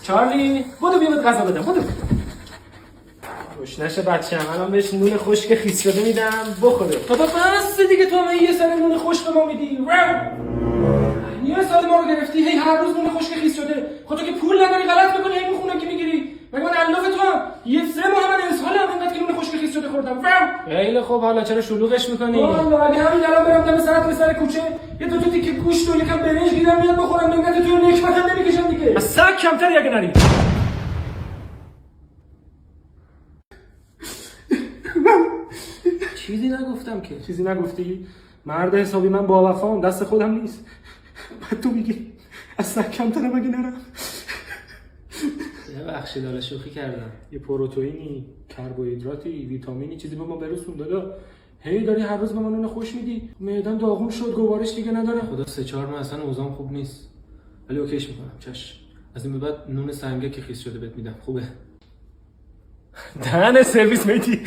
چارلی بودو بیا بهت غذا بدم. بودو خوش نشه بچه‌م. الان بهش نون خشک خیس شده میدم بخوره. بابا بس دیگه تو من یه سر نون خشک به ما میدی. یه سال ما رو گرفتی هی هر روز نون خشک خیس شده. خب تو که پول نداری غلط می‌کنی هی میخونه که میگیری. مگه من الاف تو هم یه 3 ماه من اسهالم اینقدر که نون خشک خیس شده خوردم. خیلی خوب حالا چرا شلوغش می‌کنی؟ والله اگه همین الان برم دم ساعت به سر کوچه یه دو تیکه گوشت و یکم برنج گیرم میاد بخورم منت تو نکبت هم نمی‌کشم دیگه. از سگ کمتری اگه نری. چیزی نگفتم که. چیزی نگفتی؟ مرد حسابی من با وفام دست خودم نیست. بعد تو میگی از سگ کمترم اگه نرم. ببخشید داره شوخی کردم. یه پروتئینی، کربوهیدراتی، ویتامینی چیزی به ما برسون دادا. هی داری هر روز به من نون خوش میدی. معده‌م داغون شد گوارش دیگه نداره. خدا 3-4 ماه اصلا اوضاعم خوب نیست. ولی اوکیش میکنم. چش. از این به بعد نون سنگه که خیس شده بهت میدم. خوبه. دهن سرویس میدی.